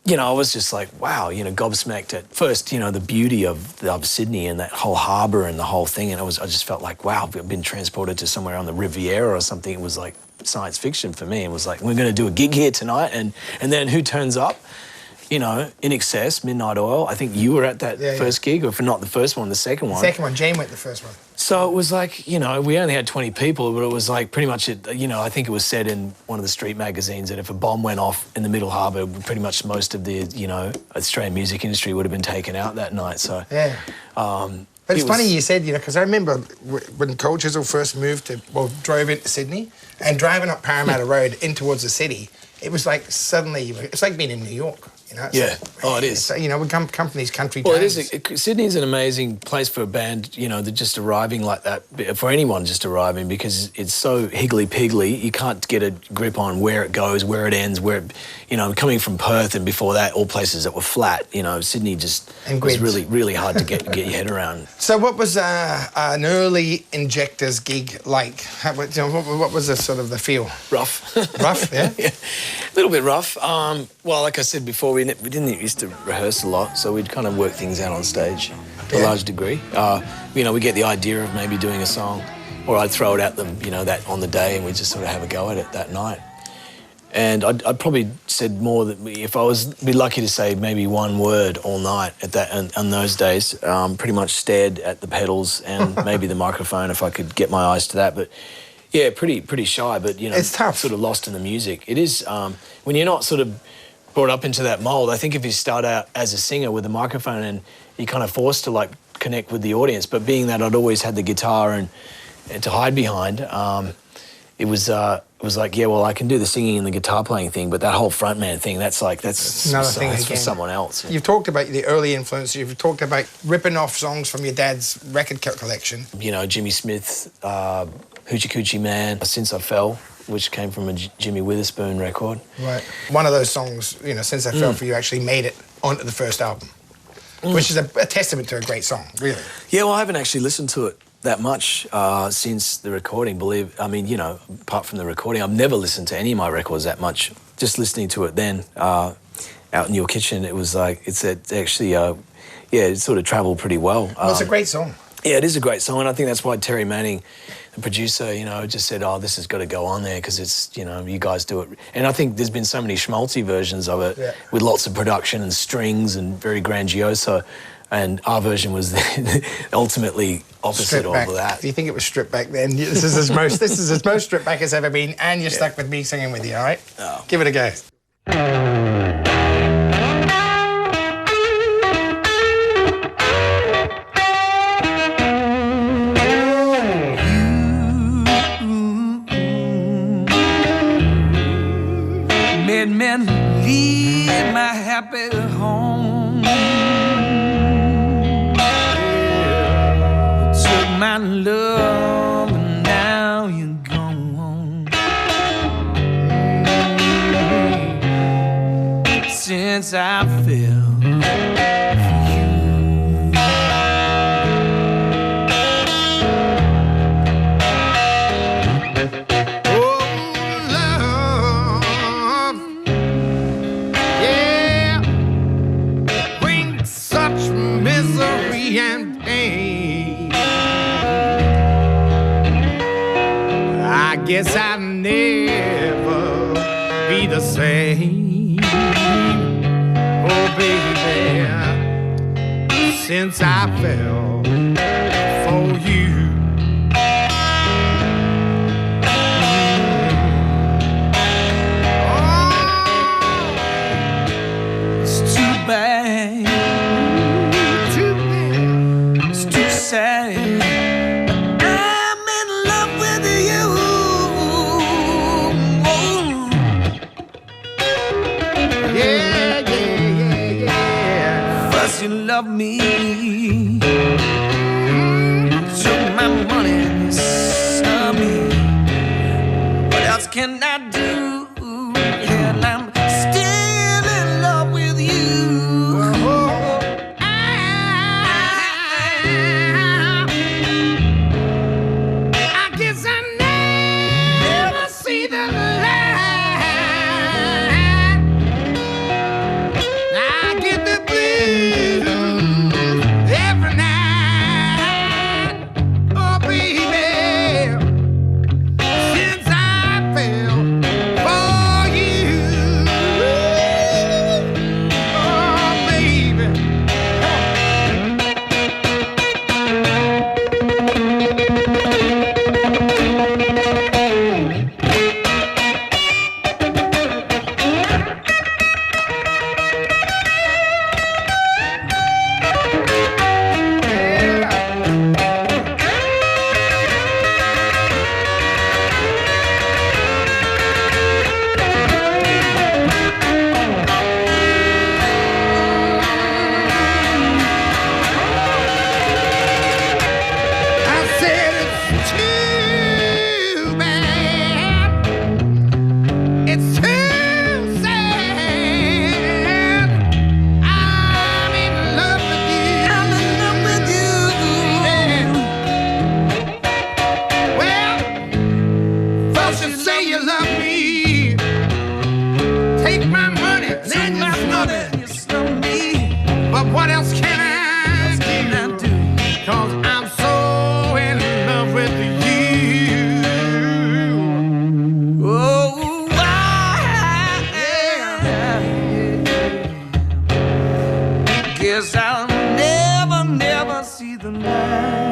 I was just like, wow, gobsmacked at first, the beauty of Sydney and that whole harbour and the whole thing. And I just felt like, wow, I've been transported to somewhere on the Riviera or something. It was like science fiction for me. It was like, we're going to do a gig here tonight. And then who turns up? In Excess, Midnight Oil. I think you were at that first gig, or if not the first one, the second one. The second one, Jane went the first one. So it was like, we only had 20 people, but it was like pretty much, I think it was said in one of the street magazines that if a bomb went off in the Middle Harbour, pretty much most of the, Australian music industry would have been taken out that night. So yeah. But it's funny you said, because I remember when Cold Chisel first drove into Sydney and driving up Parramatta Road in towards the city, it was like suddenly, it's like being in New York. It is. So, we come from these country towns. Well, it is. Sydney's an amazing place for a band, that just arriving like that, for anyone just arriving, because it's so higgledy-piggledy. You can't get a grip on where it goes, where it ends, coming from Perth and before that, all places that were flat, Sydney just was really, really hard to get your head around. So what was an early Injectors gig like? What was the sort of the feel? Rough. Rough, yeah? Yeah, a little bit rough. Well, like I said before, we didn't used to rehearse a lot, so we'd kind of work things out on stage to a large degree. We get the idea of maybe doing a song, or I'd throw it at them, that on the day, and we'd just sort of have a go at it that night. And I'd probably said more that if I was be lucky to say maybe one word all night on those days, pretty much stared at the pedals and maybe the microphone if I could get my eyes to that. But yeah, pretty shy, but it's tough. Sort of lost in the music. It is when you're not sort of brought up into that mold. I think if you start out as a singer with a microphone and you're kind of forced to connect with the audience, but being that I'd always had the guitar and to hide behind, it was like, yeah, well, I can do the singing and the guitar playing thing, but that whole frontman thing, that's another thing for someone else. You've talked about the early influence. You've talked about ripping off songs from your dad's record collection. Jimmy Smith, Hoochie Coochie Man, Since I Fell, which came from a Jimmy Witherspoon record. Right. One of those songs, Since I Fell For You, actually made it onto the first album, which is a testament to a great song, really. Yeah, well, I haven't actually listened to it that much since the recording, apart from the recording. I've never listened to any of my records that much. Just listening to it then, out in your kitchen, it was like, it sort of travelled pretty well. Well, it's a great song. Yeah, it is a great song, and I think that's why Terry Manning, the producer, just said, oh, this has got to go on there because it's, you guys do it. And I think there's been so many schmaltzy versions of it with lots of production and strings and very grandiose. And our version was ultimately opposite of that. Do you think it was stripped back then? This is as most stripped back as ever been, and you're stuck with me singing with you, all right? Oh. Give it a go. Made men leave my happy home. Took my love and now you're gone. Since I fell and pain. I guess I'll never be the same. Oh, baby, since I fell for you. Oh, it's too bad. Sad. I'm in love with you. Yeah. First you loved me, took my money and snubbed me. What else can I do? And I'm still in love with you. guess I'll never, never see the light.